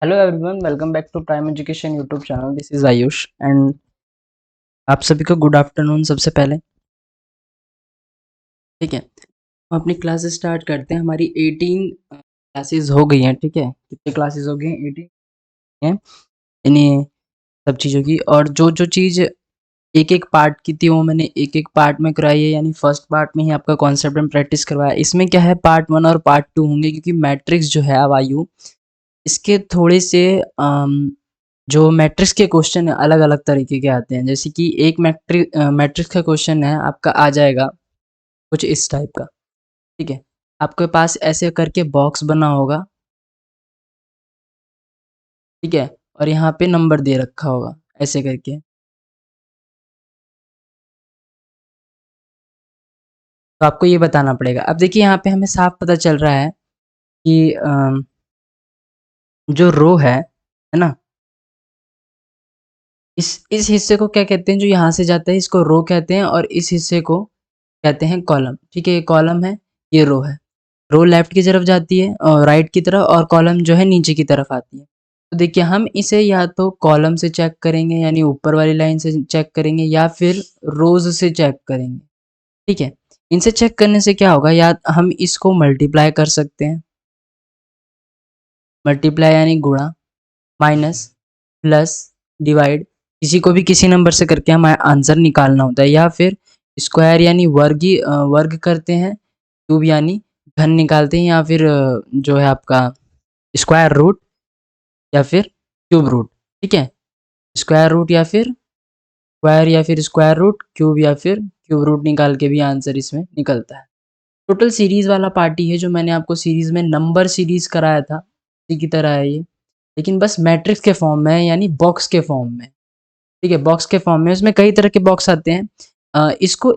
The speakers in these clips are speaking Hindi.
Hello everyone, welcome back to prime education YouTube channel. This is Ayush एंड आप सभी को गुड आफ्टरनून। सबसे पहले ठीक है, हम अपनी क्लासेस स्टार्ट करते हैं। हमारी 18 क्लासेस हो गई हैं। ठीक है, कितनी क्लासेस हो गई हैं? 18 हैं इन्हीं सब चीज़ों की। और जो जो चीज़ एक एक पार्ट की थी वो मैंने एक एक पार्ट में कराई है, यानी फर्स्ट पार्ट में ही आपका कॉन्सेप्ट में प्रैक्टिस करवाया। इसमें क्या है, पार्ट 1 और पार्ट 2 होंगे, क्योंकि मैट्रिक्स जो है वायु, इसके थोड़े से जो मैट्रिक्स के क्वेश्चन है अलग-अलग तरीके के आते हैं। जैसे कि एक मैट्रिक्स का क्वेश्चन है आपका आ जाएगा कुछ इस टाइप का। ठीक है, आपके पास ऐसे करके बॉक्स बना होगा। ठीक है, और यहाँ पे नंबर दे रखा होगा ऐसे करके। तो आपको ये बताना पड़ेगा। अब देखिए यहाँ पे हमें साफ पता चल रहा है कि जो रो है ना, इस हिस्से को क्या कहते हैं? जो यहाँ से जाता है इसको रो कहते हैं, और इस हिस्से को कहते हैं कॉलम। ठीक है, ये कॉलम है, ये रो है। रो लेफ्ट की तरफ जाती है और राइट की तरफ, और कॉलम जो है नीचे की तरफ आती है। तो देखिए हम इसे या तो कॉलम से चेक करेंगे, यानी ऊपर वाली लाइन से चेक करेंगे, या फिर रोज से चेक करेंगे। ठीक है, इनसे चेक करने से क्या होगा, या हम इसको मल्टीप्लाई कर सकते हैं। मल्टीप्लाई यानी गुणा, माइनस, प्लस, डिवाइड, किसी को भी किसी नंबर से करके हमें आंसर निकालना होता है। या फिर स्क्वायर यानी वर्ग करते हैं, क्यूब यानी घन निकालते हैं, या फिर जो है आपका स्क्वायर रूट या फिर क्यूब रूट। ठीक है, स्क्वायर रूट या फिर स्क्वायर या फिर स्क्वायर रूट, क्यूब या फिर क्यूब रूट निकाल के भी आंसर इसमें निकलता है। टोटल सीरीज वाला पार्टी है जो मैंने आपको सीरीज में नंबर सीरीज कराया था, इसी की तरह है ये, लेकिन बस मैट्रिक्स के फॉर्म में है, यानी बॉक्स के फॉर्म में। ठीक है, बॉक्स के फॉर्म में। उसमें कई तरह के बॉक्स आते हैं। इसको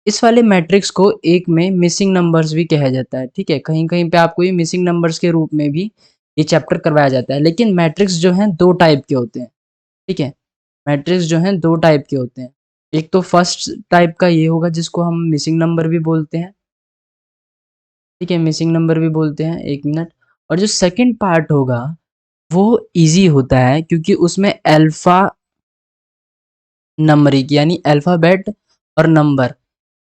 इस वाले मैट्रिक्स को एक में मिसिंग नंबर्स भी कहा जाता है। ठीक है, कहीं कहीं पे आपको ये मिसिंग नंबर्स के रूप में भी ये चैप्टर करवाया जाता है। लेकिन मैट्रिक्स जो हैं दो टाइप के होते हैं। ठीक है, मैट्रिक्स जो हैं दो टाइप के होते हैं। एक तो फर्स्ट टाइप का ये होगा जिसको हम मिसिंग नंबर भी बोलते हैं। ठीक है, मिसिंग नंबर भी बोलते हैं, एक मिनट। और जो सेकंड पार्ट होगा वो इजी होता है, क्योंकि उसमें अल्फा नंबरिंग यानी अल्फ़ाबेट और नंबर,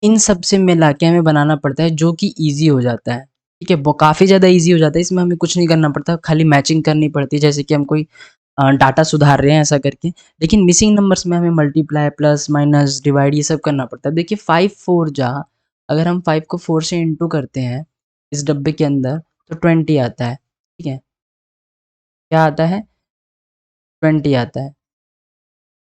इन सब से मिला के हमें बनाना पड़ता है, जो कि ईज़ी हो जाता है। ठीक है, वो काफ़ी ज़्यादा ईज़ी हो जाता है। इसमें हमें कुछ नहीं करना पड़ता, खाली मैचिंग करनी पड़ती है, जैसे कि हम कोई डाटा सुधार रहे हैं ऐसा करके। लेकिन मिसिंग नंबर्स में हमें मल्टीप्लाई, प्लस, माइनस, डिवाइड ये सब करना पड़ता है। देखिए 5 4 जा, अगर हम 5 को 4 से इंटू करते हैं इस डब्बे के अंदर, तो 20 आता है। ठीक है, क्या आता है? 20 आता है।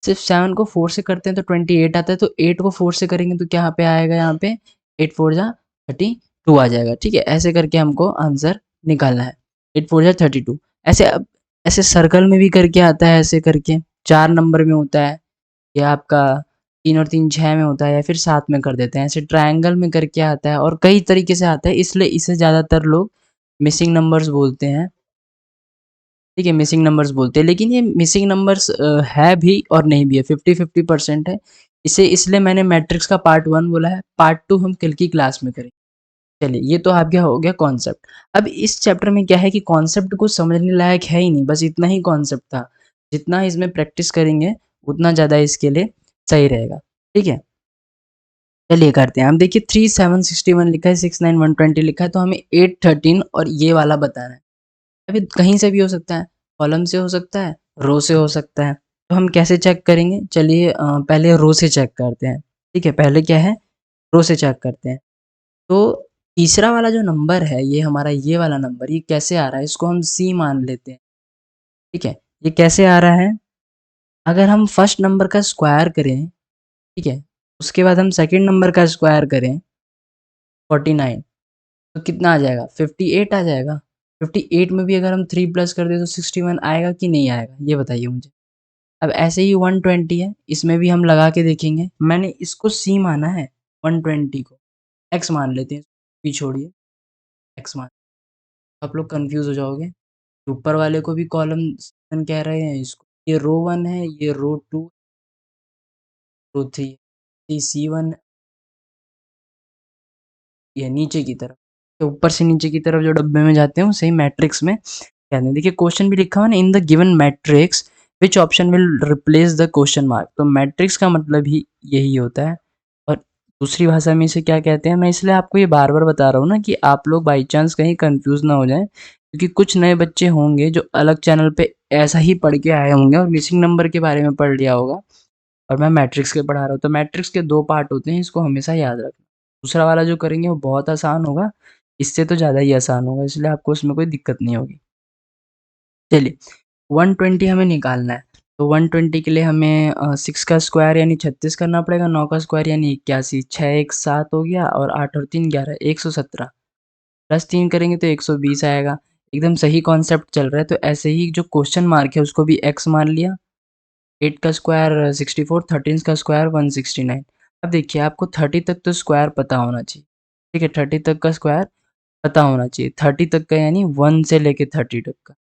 सिर्फ 7 को 4 से करते हैं तो 28 आता है, तो 8 को 4 से करेंगे तो क्या यहाँ पे आएगा, यहाँ पे 8 4 जा 32 आ जाएगा। ठीक है, ऐसे करके हमको आंसर निकालना है। 8 4 जा 32। ऐसे अब ऐसे सर्कल में भी करके आता है, ऐसे करके 4 नंबर में होता है, या आपका 3 और 3 6 में होता है, या फिर 7 में कर देते हैं। ऐसे ट्रायंगल में करके आता है, और कई तरीके से आता है, इसलिए इसे ज़्यादातर लोग मिसिंग नंबर्स बोलते हैं। ठीक है, मिसिंग नंबर्स बोलते हैं। लेकिन ये मिसिंग नंबर्स है भी और नहीं भी है, 50-50% है। इसे इसलिए मैंने मैट्रिक्स का पार्ट 1 बोला है, पार्ट 2 हम कल की क्लास में करेंगे। चलिए, ये तो आपका हो गया कॉन्सेप्ट। अब इस चैप्टर में क्या है कि कॉन्सेप्ट कुछ समझने लायक है ही नहीं, बस इतना ही कॉन्सेप्ट था। जितना इसमें प्रैक्टिस करेंगे उतना ज़्यादा इसके लिए सही रहेगा। ठीक है, चलिए करते हैं। हम देखिए 3 7 61 लिखा है, 6 9 120 लिखा है, तो हमें 8 13 और ये वाला बताना है। अभी कहीं से भी हो सकता है, कॉलम से हो सकता है, रो से हो सकता है। तो हम कैसे चेक करेंगे? चलिए पहले रो से चेक करते हैं। ठीक है, पहले क्या है, रो से चेक करते हैं। तो तीसरा वाला जो नंबर है, ये हमारा ये वाला नंबर, ये कैसे आ रहा है? इसको हम सी मान लेते हैं। ठीक है, ये कैसे आ रहा है? अगर हम फर्स्ट नंबर का स्क्वायर करें, ठीक है, उसके बाद हम सेकंड नंबर का स्क्वायर करें 49, तो कितना आ जाएगा? 58 आ जाएगा। 58 में भी अगर हम 3 प्लस कर दें तो 61 आएगा कि नहीं आएगा? ये बताइए मुझे। अब ऐसे ही 120 है, इसमें भी हम लगा के देखेंगे। मैंने इसको सी माना है, 120 को एक्स मान लेते हैं, पी छोड़िए, एक्स मान। आप लोग कंफ्यूज हो जाओगे। ऊपर वाले को भी कॉलम 7 कह रहे हैं, इसको ये रो 1 है, ये रो 2, रो 3, ये C1, ये नीचे की तरफ। तो ऊपर से नीचे की तरफ जो डब्बे में जाते हैं वो सही मैट्रिक्स में कहते हैं, देखिए क्वेश्चन भी लिखा हुआ है ना, in the given matrix which option will replace the question mark. तो मैट्रिक्स का मतलब ही यही होता है। और दूसरी भाषा में इसे क्या कहते हैं, मैं इसलिए आपको ये बार बार बता रहा हूँ ना कि आप लोग बाई चांस कहीं कंफ्यूज ना हो जाएं, क्योंकि कुछ नए बच्चे होंगे जो अलग चैनल पे ऐसा ही पढ़ के आए होंगे और मिसिंग नंबर के बारे में पढ़ लिया होगा, और मैं मैट्रिक्स के पढ़ा रहा हूँ। तो मैट्रिक्स के 2 पार्ट होते हैं, इसको हमेशा याद रखना। दूसरा वाला जो करेंगे वो बहुत आसान होगा, इससे तो ज़्यादा ही आसान होगा, इसलिए आपको उसमें कोई दिक्कत नहीं होगी। चलिए, 120 हमें निकालना है, तो 120 के लिए हमें 6 का स्क्वायर यानी 36 करना पड़ेगा, 9 का स्क्वायर यानी 81, 6 1 7 हो गया और 8 और 3 11, 117 प्लस 3 करेंगे तो 120 आएगा। एकदम सही कॉन्सेप्ट चल रहा है, तो ऐसे ही जो क्वेश्चन मार्क है उसको भी x मान लिया। 8 का स्क्वायर 64, 13 का स्क्वायर 169। अब देखिए आपको 30 तक तो स्क्वायर पता होना चाहिए, ठीक है? 30 तक का स्क्वायर पता होना चाहिए, 30 तक का यानी 1 से लेके 30 तक का।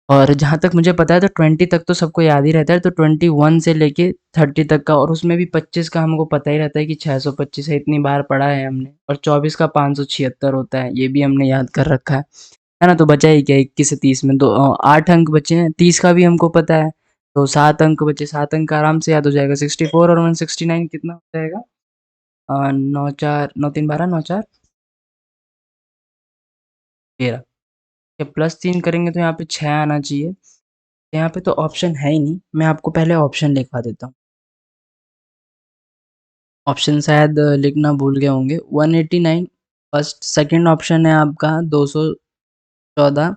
और जहाँ तक मुझे पता है तो 20 तक तो सबको याद ही रहता है, तो 21 से लेके 30 तक का, और उसमें भी 25 का हमको पता ही रहता है कि 625 है, इतनी बार पढ़ा है हमने। और 24 का 576 होता है, ये भी हमने याद कर रखा है ना? तो बचा ही क्या, 21 से 30 में 8 अंक बचे हैं, 30 का भी हमको पता है, तो 7 अंक बचे, 7 अंक आराम से याद हो जाएगा। 64 और 169 कितना हो जाएगा? 9 4 9 3 12 9 4 13। ये प्लस 3 करेंगे तो यहाँ पे 6 आना चाहिए। यहाँ पे तो ऑप्शन है ही नहीं, मैं आपको पहले ऑप्शन लिखवा देता हूँ। ऑप्शन शायद लिखना भूल गए होंगे। 189 फर्स्ट, सेकंड ऑप्शन है आपका 214,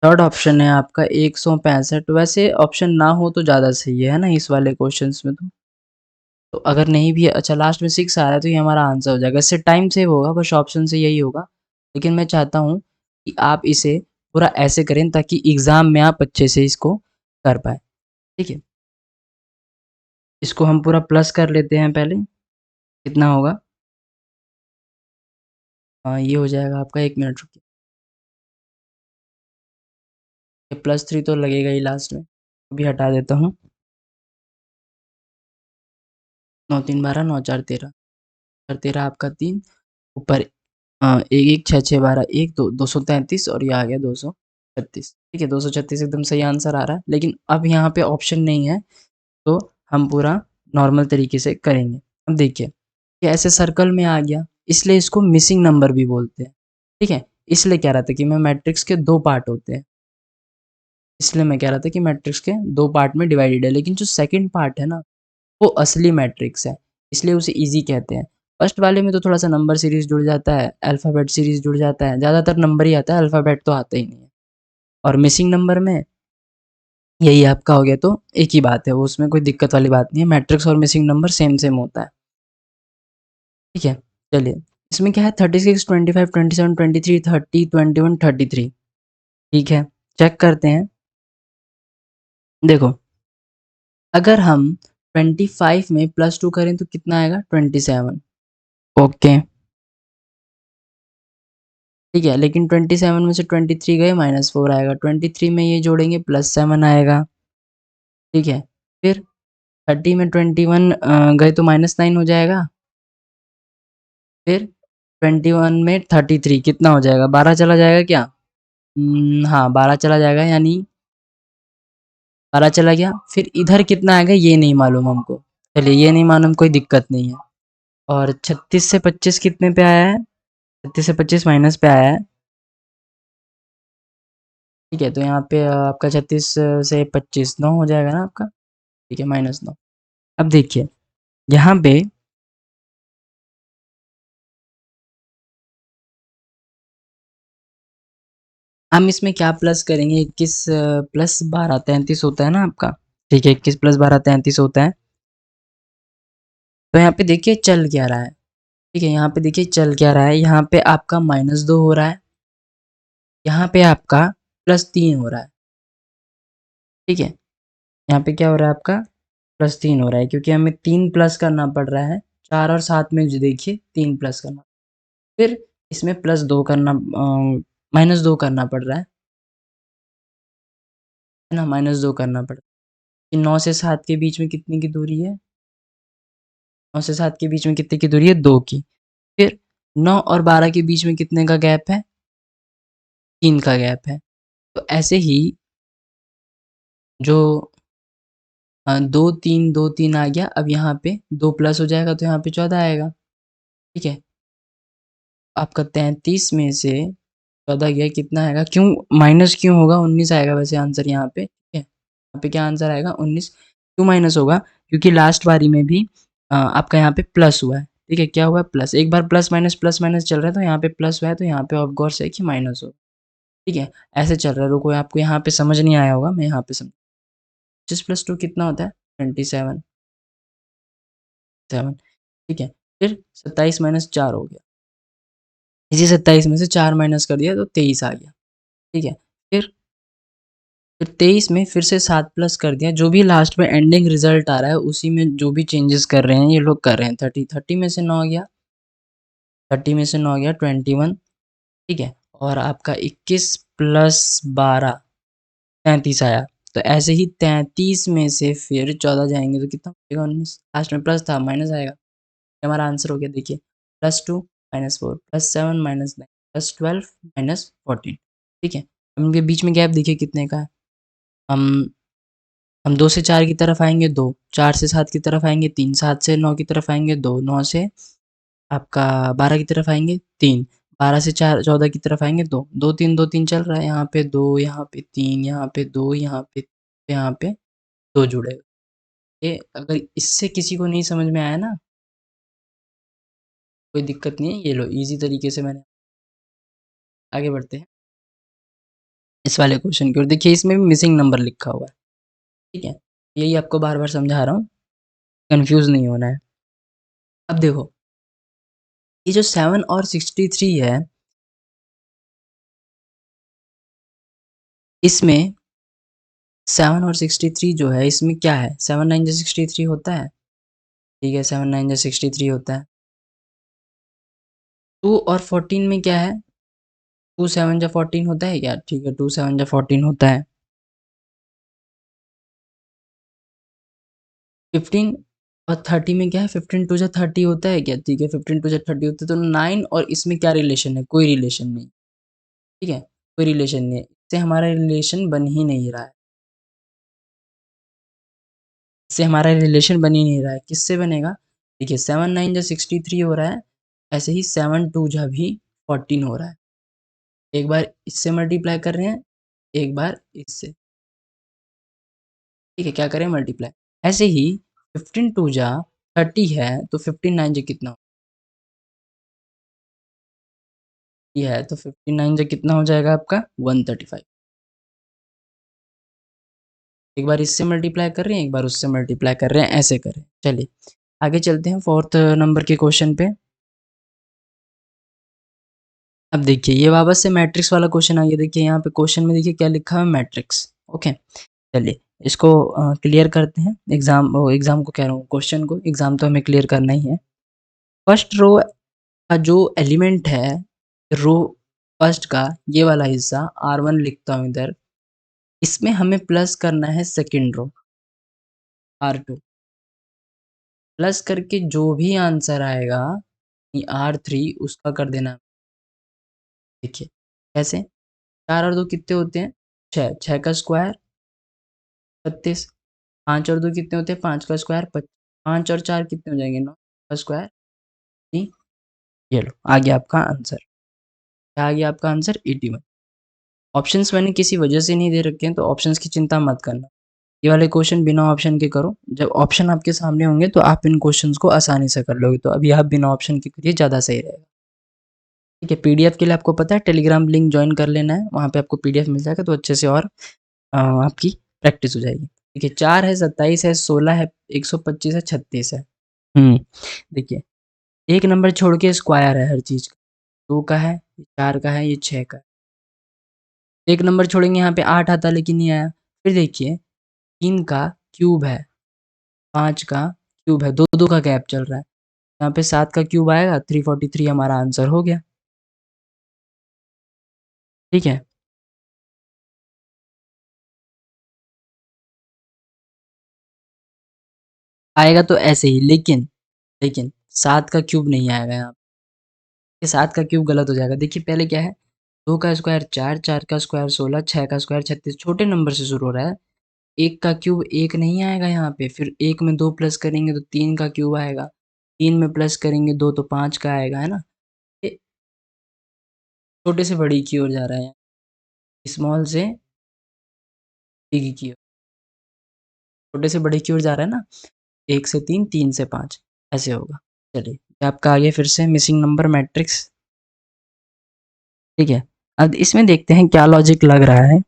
थर्ड ऑप्शन है आपका 165। वैसे ऑप्शन ना हो तो ज़्यादा सही है ना इस वाले क्वेश्चंस में तो अगर नहीं भी, अच्छा लास्ट में 6 आ रहा है तो ये हमारा आंसर हो जाएगा। इससे टाइम सेव होगा, बस ऑप्शन से यही होगा। लेकिन मैं चाहता हूँ कि आप इसे पूरा ऐसे करें ताकि एग्ज़ाम में आप अच्छे से इसको कर पाएँ, ठीक है? इसको हम पूरा प्लस कर लेते हैं पहले, कितना होगा? हाँ, ये हो जाएगा आपका, 1 मिनट रुकिए। ये +3 तो लगेगा ही लास्ट में, अभी हटा देता हूँ। 9 3 12 9 4 13, और 13 आपका 3 ऊपर 1 1 6 6 12 1 2 233 और ये आ गया 236, ठीक है? 236 एकदम सही आंसर आ रहा है, लेकिन अब यहाँ पे ऑप्शन नहीं है, तो हम पूरा नॉर्मल तरीके से करेंगे। अब देखिए, ये ऐसे सर्कल में आ गया, इसलिए इसको मिसिंग नंबर भी बोलते हैं, ठीक है? इसलिए कह रहा था कि मैं मैट्रिक्स के 2 पार्ट होते हैं। इसलिए मैं कह रहा था कि मैट्रिक्स के 2 पार्ट में डिवाइडेड है, लेकिन जो सेकंड पार्ट है ना, वो असली मैट्रिक्स है, इसलिए उसे ईज़ी कहते हैं। फर्स्ट वाले में तो थोड़ा-सा नंबर सीरीज़ जुड़ जाता है, अल्फ़ाबेट सीरीज़ जुड़ जाता है, ज़्यादातर नंबर ही आता है, अल्फ़ाबेट तो आता ही नहीं है। और मिसिंग नंबर में यही आपका हो गया, तो एक ही बात है, वो उसमें कोई दिक्कत वाली बात नहीं है, मैट्रिक्स और मिसिंग नंबर सेम-सेम होता है, ठीक है? चलिए, इसमें क्या है, 36, 25, 27, 23, 30, 21, 33, ठीक है? चेक करते हैं। देखो, अगर हम 25 में +2 करें तो कितना आएगा? 27, ओके, ठीक है? लेकिन 27 में से 23 गए, -4 आएगा, 23 में ये जोड़ेंगे +7 आएगा, ठीक है? फिर 30 में 21 गए तो -9 हो जाएगा, फिर 21 में 33 कितना हो जाएगा? 12 चला जाएगा क्या? हाँ, 12 चला जाएगा, यानी 12 चला गया, फिर इधर कितना आएगा ये नहीं मालूम हमको। चलिए, ये नहीं मालूम, कोई दिक्कत नहीं है। और 36 से 25 कितने पे आया है? 36 से 25 माइनस पे आया है, ठीक है? तो यहाँ पे आपका 36 से 25 9 हो जाएगा ना आपका, ठीक है, -9। अब देखिए, यहाँ पे हम इसमें क्या प्लस करेंगे, 21 प्लस 12 33 होता है ना आपका, ठीक है? 21 प्लस 12 33 होता है। तो यहाँ पे देखिए चल क्या रहा है, ठीक है? यहाँ पे देखिए चल क्या रहा है, यहाँ पे आपका -2 हो रहा है, यहाँ पे आपका +3 हो रहा है, ठीक है? यहाँ पे क्या हो रहा है आपका? +3 हो रहा है, क्योंकि हमें 3 प्लस करना पड़ रहा है। 4 और 7 में जो देखिए 3 प्लस करना, फिर इसमें +2 करना, -2 करना पड़ रहा है ना? -2 करना पड़ रहा है। 9 से 7 के बीच में कितने की दूरी है? 9 से 7 के बीच में कितने की दूरी है? 2 की। फिर 9 और 12 के बीच में कितने का गैप है? 3 का गैप है। तो ऐसे ही जो 2 3 2 3 आ गया, अब यहाँ पे 2 प्लस हो जाएगा तो यहाँ पे 14 आएगा, ठीक है। आपका 33 में से 14 गया कितना आएगा, क्यों माइनस क्यों होगा, 19 आएगा वैसे आंसर यहाँ पे, ठीक है। यहाँ पे क्या आंसर आएगा 19, क्यों माइनस होगा, क्योंकि लास्ट बारी में भी आपका यहाँ पे प्लस हुआ है, ठीक है। क्या हुआ है, प्लस, एक बार प्लस माइनस चल रहा है तो यहाँ पे प्लस हुआ है, तो यहाँ पे ऑफ कोर्स है कि माइनस हो, ठीक है। ऐसे चल रहा है, रुको आपको यहाँ पे समझ नहीं आया होगा, मैं यहाँ पे समझ, 25 + 2 कितना होता है 27, 7, ठीक है। फिर 27 - 4 हो गया, इसी 27 में से 4 माइनस कर दिया तो 23 आ गया, ठीक है। फिर 23 में फिर से 7 प्लस कर दिया, जो भी लास्ट में एंडिंग रिजल्ट आ रहा है उसी में जो भी चेंजेस कर रहे हैं ये लोग कर रहे हैं। 30 में से 9 गया, 30 में से 9 गया 21, ठीक है। और आपका 21 + 12 33 आया। तो ऐसे ही 33 में से फिर 14 जाएंगे तो कितना बचेगा 19, लास्ट में प्लस था माइनस आएगा, ये हमारा आंसर हो गया। देखिए +2 -4 +7 -9 +12 -14, ठीक है। अब इनके बीच में गैप देखिए कितने का है, हम हम 2 से 4 की तरफ आएंगे 2, 4 से 7 की तरफ आएंगे 3, 7 से 9 की तरफ आएंगे 2, 9 से आपका 12 की तरफ आएंगे 3, 12 से 4 14 की तरफ आएंगे 2, 2 3 2 3 चल रहा है, यहाँ पे 2, यहाँ पे 3, यहाँ पे 2, यहाँ पे 2 जुड़े। ये अगर इससे किसी को नहीं समझ में आया ना, कोई दिक्कत नहीं है, ये लो इजी तरीके से मैंने, आगे बढ़ते हैं इस वाले क्वेश्चन की ओर। देखिए इसमें भी मिसिंग नंबर लिखा हुआ है, ठीक है। यही आपको बार बार समझा रहा हूँ, कंफ्यूज नहीं होना है। अब देखो ये जो 7 और 63 है, इसमें 7 और 63 जो है इसमें क्या है, 7 9 जा 63 होता है, ठीक है। 7 9 जा 63 होता है। 2 और 14 में क्या है, 2 7 जा 14 होता है क्या, ठीक है। 2 7 जा 14 होता है। 15 और 30 में क्या है, 15 2 जा 30 होता है क्या, ठीक है। 15 2 जा 30 होता है, तो 9 और इसमें क्या रिलेशन है, कोई रिलेशन नहीं, ठीक है। कोई रिलेशन नहीं है, इससे हमारा रिलेशन बन ही नहीं रहा है, इससे हमारा रिलेशन बन ही नहीं रहा है। किससे बनेगा, देखिए 7 9 जा 63 हो रहा है, ऐसे ही 7 2 जा भी 14 हो रहा है। एक बार इससे मल्टीप्लाई कर रहे हैं, एक बार इससे, ठीक है। क्या करें, मल्टीप्लाई। ऐसे ही 15 2 जा 30 है, तो 15 9 जा कितना, ये है तो 15 9 जा कितना हो जाएगा आपका 135। एक बार इससे मल्टीप्लाई कर रहे हैं, एक बार उससे मल्टीप्लाई कर रहे हैं, ऐसे करें। चलिए आगे चलते हैं 4th नंबर के क्वेश्चन पे। अब देखिए ये वापस से मैट्रिक्स वाला क्वेश्चन आ गया। देखिए यहाँ पे क्वेश्चन में देखिए क्या लिखा है, मैट्रिक्स, ओके। चलिए इसको क्लियर करते हैं, एग्जाम को कह रहा हूँ, क्वेश्चन को, एग्जाम तो हमें क्लियर करना ही है। फर्स्ट रो का जो एलिमेंट है, रो फर्स्ट का ये वाला हिस्सा R1 लिखता हूँ इधर, इसमें हमें प्लस करना है सेकेंड रो R2, प्लस करके जो भी आंसर आएगा R3 उसका कर देना। देखिए कैसे, 4 और 2 कितने होते हैं 6, 6 का स्क्वायर 36, 5 और 2 कितने होते हैं 5 का स्क्वायर 25, 5 और 4 कितने हो जाएंगे 9 का स्क्वायर 3। ये लो आ गया आपका आंसर, क्या आ गया आपका आंसर 81। ऑप्शंस मैंने किसी वजह से नहीं दे रखे हैं, तो ऑप्शंस की चिंता मत करना, ये वाले क्वेश्चन बिना ऑप्शन के करो, जब ऑप्शन आपके सामने होंगे तो आप इन क्वेश्चंस को आसानी से कर लोगे। तो अभी आप बिना ऑप्शन के करिए, ज़्यादा सही रहेगा, ठीक है। पीडीएफ के लिए आपको पता है टेलीग्राम लिंक ज्वाइन कर लेना है, वहाँ पे आपको पीडीएफ मिल जाएगा, तो अच्छे से और आपकी प्रैक्टिस हो जाएगी। देखिए 4 है 27 है 16 है 125 है 36 है। देखिए एक नंबर छोड़ के स्क्वायर है हर चीज का, 2 का है, 4 का है, ये 6 का है। एक नंबर छोड़ेंगे यहाँ पे 8 आता लेकिन नहीं आया। फिर देखिए 3 का क्यूब है, 5 का क्यूब है, 2 2 का गैप चल रहा है, यहाँ पे 7 का क्यूब आएगा 343, हमारा आंसर हो गया, ठीक है। आएगा तो ऐसे ही, लेकिन लेकिन 7 का क्यूब नहीं आएगा यहाँ पे, 7 का क्यूब गलत हो जाएगा। देखिए पहले क्या है, 2 का स्क्वायर 4, 4 का स्क्वायर 16, 6 का स्क्वायर 36, छोटे नंबर से शुरू हो रहा है। 1 का क्यूब 1 नहीं आएगा यहाँ पे, फिर 1 में 2 प्लस करेंगे तो 3 का क्यूब आएगा, 3 में प्लस करेंगे 2 तो 5 का आएगा, है ना? ये छोटे से बड़ी की ओर जा रहा है, स्मॉल से बिग की ओर, छोटे से बड़े की ओर जा रहा है ना, 1 से 3, 3 से 5 ऐसे होगा। चलिए, ये आपका आ गया फिर से मिसिंग नंबर मैट्रिक्स, ठीक है? अब इसमें देखते हैं क्या लॉजिक लग रहा है।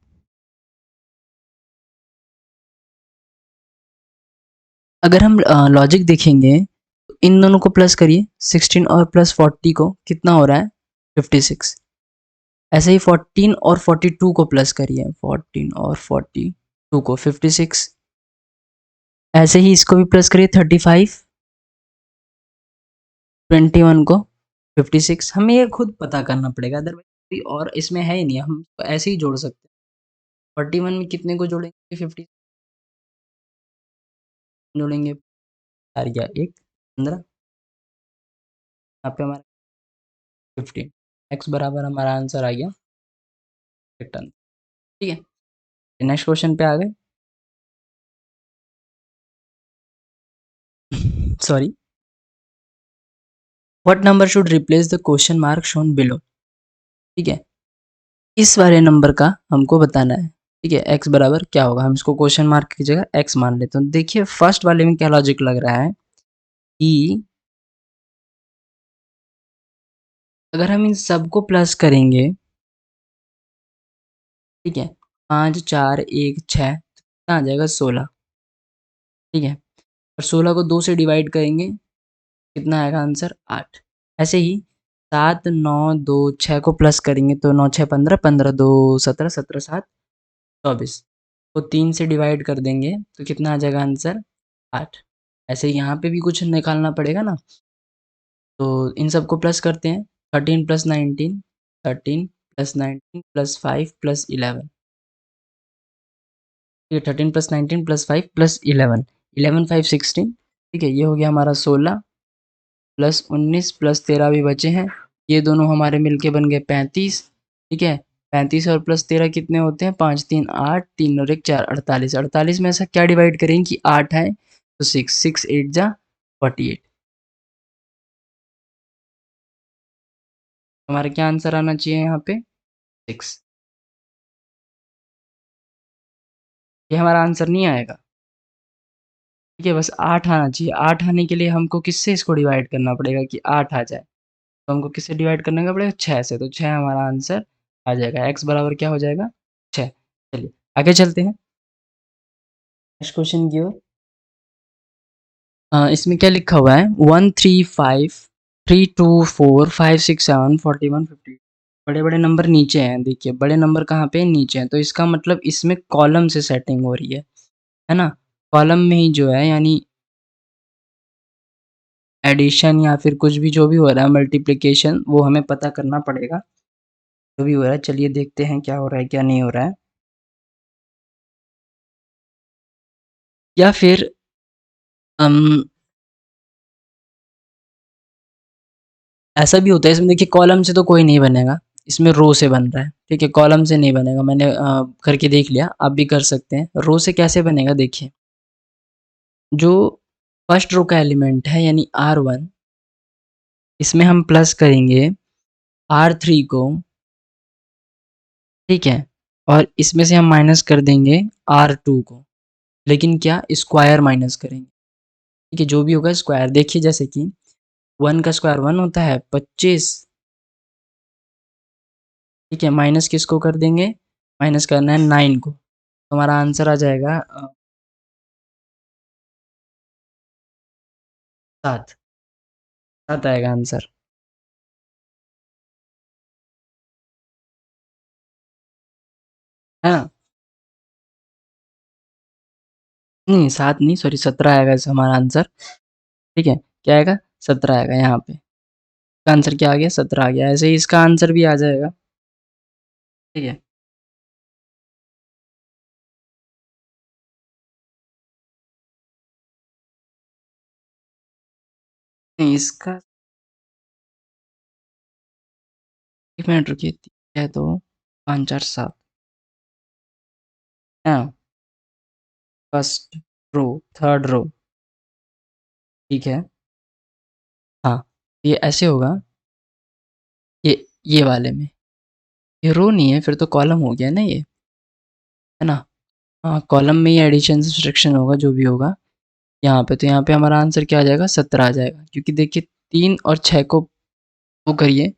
अगर हम लॉजिक देखेंगे, तो इन दोनों को प्लस करिए, 16 और प्लस 40 को कितना हो रहा है? 56। ऐसे ही 14 और 42 को प्लस करिए, 14 और 42 को 56। ऐसे ही इसको भी प्लस करिए, 35, 21 को 56। हमें ये खुद पता करना पड़ेगा, अदरवाइज और इसमें है ही नहीं, हम तो ऐसे ही जोड़ सकते हैं। 41 में कितने को जोड़ेंगे? 50 जोड़ेंगे, आ गया एक 15, यहाँ पे हमारा 15, एक्स बराबर हमारा आंसर आ गया रिटर्न, ठीक है? नेक्स्ट क्वेश्चन पे आ गए। Sorry, what number should replace the question mark shown below, ठीक है? इस वाले नंबर का हमको बताना है, ठीक है? एक्स बराबर क्या होगा, हम इसको क्वेश्चन मार्क की जगह एक्स मान लेते हैं। देखिए फर्स्ट वाले में क्या लॉजिक लग रहा है कि अगर हम इन सबको प्लस करेंगे, ठीक है, 5 4 1 6 कितना आ जाएगा? 16, ठीक है? और 16 को 2 से डिवाइड करेंगे, कितना आएगा आंसर? 8। ऐसे ही 7 9 2 6 को प्लस करेंगे तो 9 6 15, 15 2 17, 17 7 24 को 3 से डिवाइड कर देंगे तो कितना आ जाएगा आंसर? 8। ऐसे ही यहाँ पे भी कुछ निकालना पड़ेगा ना, तो इन सबको प्लस करते हैं, 13 प्लस 19, 13 प्लस 19 प्लस 5 प्लस 11, ठीक है? 13 प्लस 19 प्लस 5 प्लस 11, 11 5 16, ठीक है? ये हो गया हमारा 16 प्लस 19 प्लस 13 भी बचे हैं, ये दोनों हमारे मिलके बन गए 35, ठीक है? 35 और प्लस 13 कितने होते हैं? 5 3 8, 3 और 1 4, 48। 48 में ऐसा क्या डिवाइड करेंगे कि 8 है, तो 6 6 8 जा 48। हमारा क्या आंसर आना चाहिए यहाँ पे? 6। ये हमारा आंसर नहीं आएगा, ठीक है? बस 8 आना चाहिए। 8 आने के लिए हमको किससे इसको डिवाइड करना पड़ेगा कि 8 आ जाए? तो हमको किससे डिवाइड करने का पड़ेगा? 6 से, तो 6 हमारा आंसर आ जाएगा। एक्स बराबर क्या हो जाएगा? 6। चलिए आगे चलते हैं नेक्स्ट क्वेश्चन की ओर। इसमें क्या लिखा हुआ है? 1 3 5 3 2 4 5 6 7 41 50। बड़े बड़े नंबर नीचे हैं, देखिए बड़े नंबर कहाँ पे? नीचे हैं, तो इसका मतलब इसमें कॉलम से सेटिंग हो रही है ना? कॉलम में ही जो है, यानी एडिशन या फिर कुछ भी जो भी हो रहा है, मल्टीप्लिकेशन, वो हमें पता करना पड़ेगा। जो भी हो रहा है, चलिए देखते हैं क्या हो रहा है क्या नहीं हो रहा है। या फिर हम, ऐसा भी होता है इसमें, देखिए कॉलम से तो कोई नहीं बनेगा, इसमें रो से बन रहा है, ठीक है? कॉलम से नहीं बनेगा, मैंने करके देख लिया, आप भी कर सकते हैं। रो से कैसे बनेगा? देखिए, जो फर्स्ट रो का एलिमेंट है यानी R1, इसमें हम प्लस करेंगे R3 को, ठीक है? और इसमें से हम माइनस कर देंगे R2 को, लेकिन क्या? स्क्वायर माइनस करेंगे, ठीक है? जो भी होगा स्क्वायर। देखिए जैसे कि 1 का स्क्वायर 1 होता है, 25, ठीक है? माइनस किसको कर देंगे? माइनस करना है 9 को, तो हमारा आंसर आ जाएगा 7, 7 आएगा आंसर, है ना? नहीं 7 नहीं, सॉरी 17 आएगा इसका हमारा आंसर, ठीक है? क्या आएगा? 17 आएगा यहाँ पे। इसका आंसर क्या आ गया? 17 आ गया। ऐसे ही इसका आंसर भी आ जाएगा, ठीक है? नहीं इसका, 1 मिनट रुकिए। है तो 5 4 7 हाँ, फर्स्ट रो, थर्ड रो, ठीक है। हाँ, ये ऐसे होगा, ये वाले में, ये रो नहीं है, फिर तो कॉलम हो गया ना ये, है ना? हाँ, कॉलम में ही एडिशन सब्सट्रैक्शन होगा जो भी होगा यहाँ पे, तो यहाँ पे हमारा आंसर क्या आ जाएगा? 17 आ जाएगा, क्योंकि देखिए 3 और 6 को वो करिए,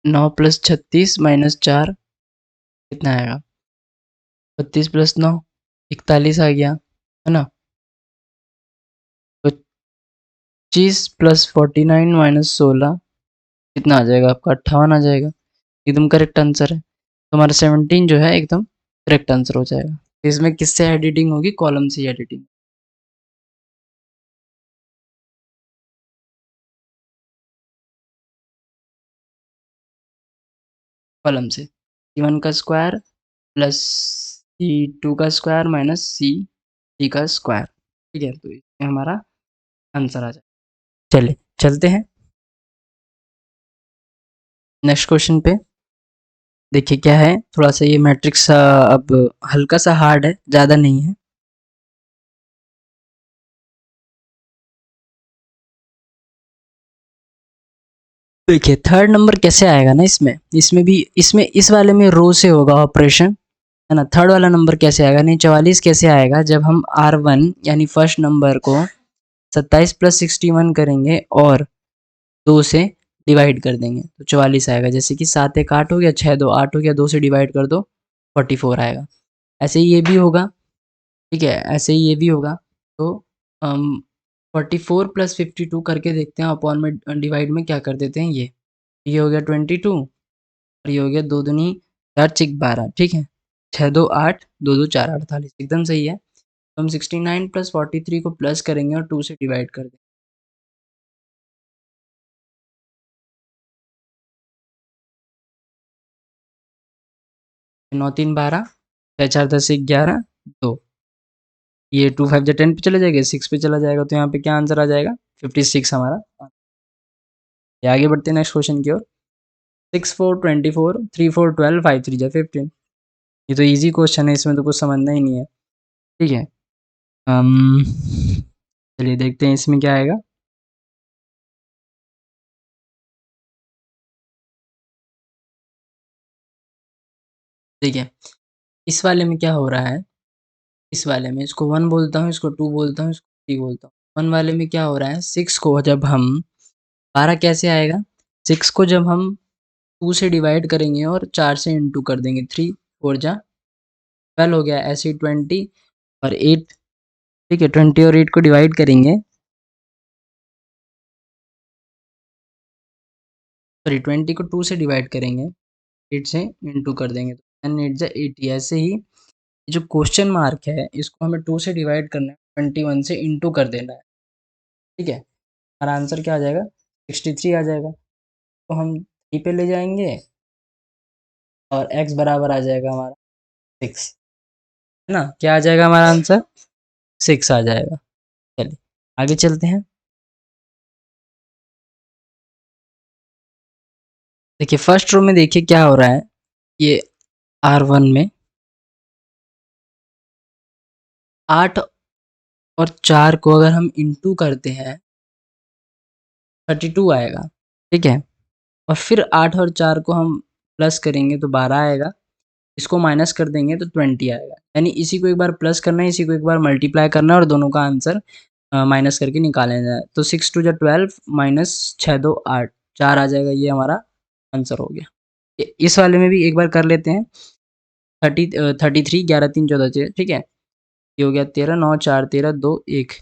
9 + 36 - 4 कितना आएगा? 32 + 9 41 आ गया, है ना? 25 + 49 - 16 कितना आ जाएगा आपका? 58 आ जाएगा, एकदम करेक्ट आंसर है। तो हमारा 17 जो है एकदम करेक्ट आंसर हो जाएगा। तो इसमें किससे एडिटिंग होगी? कॉलम से एडिटिंग, कॉलम से। C1 का स्क्वायर प्लस C2 का स्क्वायर माइनस C3 का स्क्वायर, ठीक है? तो इसमें हमारा आंसर आ जाए। चलिए चलते हैं नेक्स्ट क्वेश्चन पे। देखिए क्या है, थोड़ा सा ये मैट्रिक्स अब हल्का सा हार्ड है, ज़्यादा नहीं है। देखिए थर्ड नंबर कैसे आएगा ना इसमें, इसमें भी, इसमें इस वाले में रो से होगा ऑपरेशन, है ना? थर्ड वाला नंबर कैसे आएगा? नहीं, 44 कैसे आएगा? जब हम R1 यानी फर्स्ट नंबर को 27 + 61 करेंगे और 2 से डिवाइड कर देंगे तो 44 आएगा। जैसे कि 7 1 8 हो गया, 6 2 8 हो गया, 2 से डिवाइड कर दो 44 आएगा। ऐसे ही ये भी होगा, ठीक है? ऐसे ही ये भी होगा। तो हम 44 + 52 करके देखते हैं, अपॉन में डिवाइड में क्या कर देते हैं, ये हो गया 22 और ये हो गया 2 दूनी 4 6 12, ठीक है? 6 2 8 2 2 4 48 एकदम सही है। तो हम 69 + 43 को प्लस करेंगे और 2 से डिवाइड कर देंगे। 9 3 12, 6 4 10 11 2, ये 2 5 जा 10 पे चला जाएगा, 6 पे चला जाएगा, तो यहाँ पे क्या आंसर आ जाएगा? 56 हमारा। ये आगे बढ़ते हैं नेक्स्ट क्वेश्चन की ओर। 6 4 24, 3 4 12, 5 3 जा 15। ये तो इजी क्वेश्चन है, इसमें तो कुछ समझना ही नहीं है, ठीक है? अम, चलिए देखते हैं इसमें क्या आएगा। देखिए इस वाले में क्या हो रहा है, इस वाले में इसको 1 बोलता हूँ, इसको 2 बोलता हूँ, इसको 3 बोलता हूँ। 1 वाले में क्या हो रहा है, 6 को जब हम 12 कैसे आएगा? 6 को जब हम 2 से डिवाइड करेंगे और 4 से इंटू कर देंगे, 3 4 जा 12 हो गया, ऐसे ही 20 और 8, ठीक है? 20 और 8 को डिवाइड करेंगे, सॉरी 20 को 2 से डिवाइड करेंगे, 8 से इंटू कर देंगे, तो 10 8 जा 80। ऐसे ही जो क्वेश्चन मार्क है इसको हमें 2 से डिवाइड करना है, 21 से इंटू कर देना है, ठीक है? हमारा आंसर क्या आ जाएगा? 63 आ जाएगा। तो हम 3 पे ले जाएंगे और x बराबर आ जाएगा हमारा 6, है ना? क्या आ जाएगा हमारा आंसर? 6 आ जाएगा। चलिए आगे चलते हैं। देखिए फर्स्ट रो में देखिए क्या हो रहा है, ये R1 में 8 और 4 को अगर हम इंटू करते हैं 32 आएगा, ठीक है? और फिर 8 और 4 को हम प्लस करेंगे तो 12 आएगा, इसको माइनस कर देंगे तो 20 आएगा। यानी इसी को एक बार प्लस करना है, इसी को एक बार मल्टीप्लाई करना है और दोनों का आंसर माइनस करके निकाल लेना है। तो 6 2 जा 12 माइनस 6 2 8, 4 आ जाएगा, ये हमारा आंसर हो गया। इस वाले में भी एक बार कर लेते हैं। 33 11 3 14 6, ठीक है? ये हो गया 13 9 4 13 2 1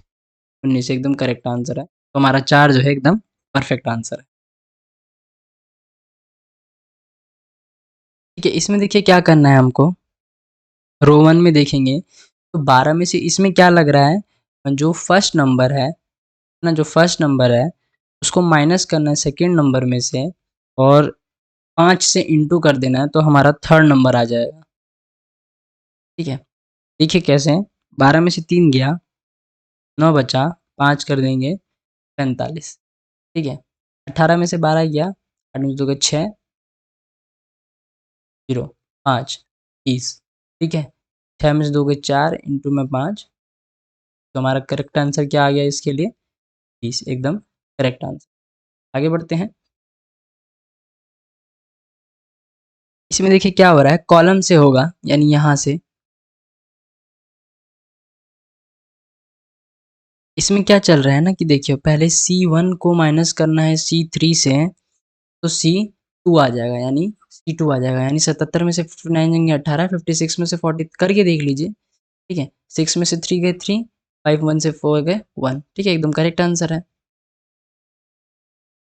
19, एकदम करेक्ट आंसर है। तो हमारा 4 जो है एकदम परफेक्ट आंसर है। ठीक है, इसमें देखिए क्या करना है हमको, रो 1 में देखेंगे तो 12 में से इसमें क्या लग रहा है, जो फर्स्ट नंबर है ना, जो फर्स्ट नंबर है उसको माइनस करना है सेकंड नंबर में से और 5 से इंटू कर देना है, तो हमारा थर्ड नंबर आ जाएगा, ठीक है? देखिए कैसे, 12 में से 3 गया, 9 बचा, 5 कर देंगे 45, ठीक है? 18 में से 12 गया, 8 में 2 6, 0 5 30, ठीक है। 6 में से दोगे 4 इंटू में 5, तो हमारा करेक्ट आंसर क्या आ गया इसके लिए? 30, एकदम करेक्ट आंसर। आगे बढ़ते हैं। इसमें देखिए क्या हो रहा है, कॉलम से होगा यानी यहाँ से। इसमें क्या चल रहा है ना कि देखिए पहले C1 को माइनस करना है C3 से, तो C2 आ जाएगा, यानी C2 आ जाएगा, यानी 77 में से 59 जाएंगे 18, 56 में से 40 करके देख लीजिए, ठीक है। 6 में से 3 गए 3, 5 1 से 4 गए 1, ठीक है, एकदम करेक्ट आंसर है।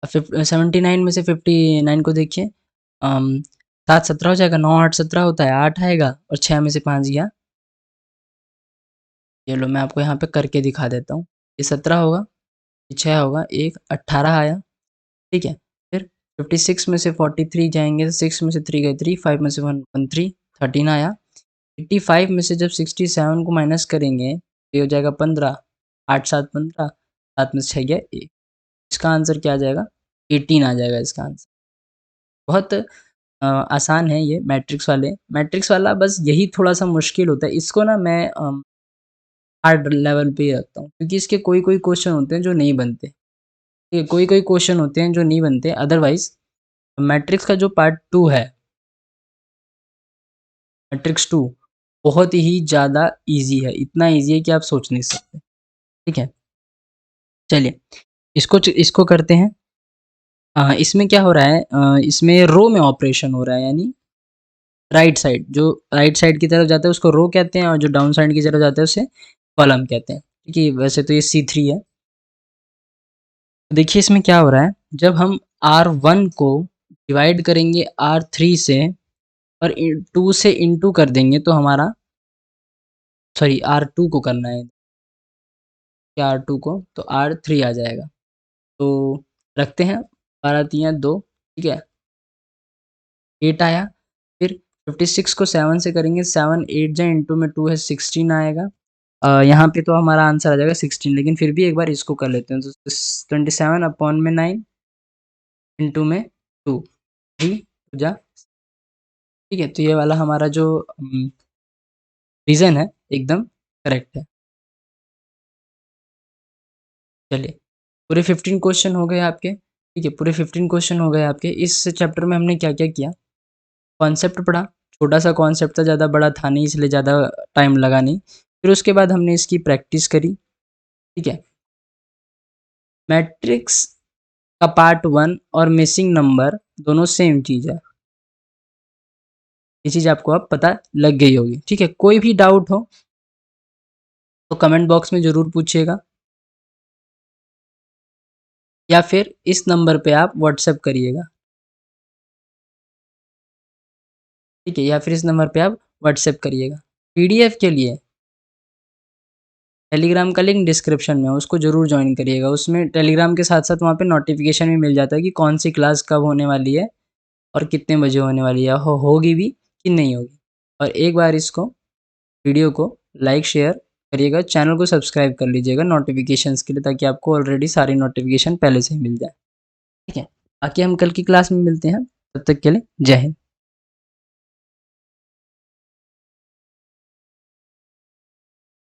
79 में से 59 को देखिए, 7 17 हो जाएगा, 9 8 17 होता है, 8 आएगा और 6 में से 5 गया। ये लो मैं आपको यहाँ पे करके दिखा देता हूँ। ये 17 होगा, ये 6 होगा, 1 18 आया, ठीक है। फिर 56 में से 43 जाएंगे तो 6 में से 3 गए 3, 5 में से 1 1 3, 13 आया। 85 में से जब 67 को माइनस करेंगे तो ये हो जाएगा 15, 8 7 15, 7 में से 6 गया 1। इसका आंसर क्या आ जाएगा? 18 आ जाएगा इसका आंसर। बहुत आसान है ये मैट्रिक्स वाले। मैट्रिक्स वाला बस यही थोड़ा-सा मुश्किल होता है। इसको ना मैं हार्ड लेवल पे ही रखता हूँ, क्योंकि इसके कोई-कोई क्वेश्चन होते हैं जो नहीं बनते। ये कोई-कोई क्वेश्चन होते हैं जो नहीं बनते, अदरवाइज़ मैट्रिक्स का जो पार्ट 2 है, मैट्रिक्स 2 बहुत ही ज़्यादा ईज़ी है। इतना ईज़ी है कि आप सोच नहीं सकते, ठीक है। चलिए इसको करते हैं। इसमें क्या हो रहा है, इसमें रो में ऑपरेशन हो रहा है, यानी राइट साइड, जो राइट साइड की तरफ जाता है उसको रो कहते हैं और जो डाउन साइड की तरफ जाता है उसे कॉलम कहते हैं, ठीक है। वैसे तो ये C3 है। देखिए इसमें क्या हो रहा है, जब हम R1 को डिवाइड करेंगे R3 से और 2 से इंटू कर देंगे तो हमारा, सॉरी R2 को करना है, R2 को तो R3 आ जाएगा। तो रखते हैं, 12 तियाँ 2, ठीक है, 8 आया। फिर 56 को 7 से करेंगे, 7 8 जाए इंटू में 2 है 16 आएगा। यहाँ पे तो हमारा आंसर आ जाएगा 16, लेकिन फिर भी एक बार इसको कर लेते हैं, तो 27 अपॉन में 9 इंटू में 2, 3 जा, ठीक है। तो ये वाला हमारा जो रीज़न है एकदम करेक्ट है। चलिए पूरे 15 क्वेश्चन हो गए आपके, ठीक है, पूरे 15 क्वेश्चन हो गए आपके। इस चैप्टर में हमने क्या-क्या किया, कॉन्सेप्ट पढ़ा, छोटा-सा कॉन्सेप्ट था, ज़्यादा बड़ा था नहीं इसलिए ज़्यादा टाइम लगा नहीं। फिर उसके बाद हमने इसकी प्रैक्टिस करी, ठीक है। मैट्रिक्स का पार्ट 1 और मिसिंग नंबर दोनों सेम चीज़ है। ये चीज़ आपको अब पता लग गई होगी, ठीक है। कोई भी डाउट हो तो कमेंट बॉक्स में ज़रूर पूछिएगा, या फिर इस नंबर पे आप व्हाट्सएप करिएगा, ठीक है, या फिर इस नंबर पे आप व्हाट्सएप करिएगा। पीडीएफ के लिए टेलीग्राम का लिंक डिस्क्रिप्शन में है, उसको ज़रूर जॉइन करिएगा। उसमें टेलीग्राम के साथ-साथ वहाँ पे नोटिफ़िकेशन भी मिल जाता है कि कौन सी क्लास कब होने वाली है और कितने बजे होने वाली है, होगी भी कि नहीं होगी। और एक बार इसको वीडियो को लाइक शेयर करिएगा, चैनल को सब्सक्राइब कर लीजिएगा नोटिफ़िकेशंस के लिए, ताकि आपको ऑलरेडी सारी नोटिफ़िकेशन पहले से ही मिल जाए, ठीक है। बाकी हम कल की क्लास में मिलते हैं, तब तक के लिए जय हिंद।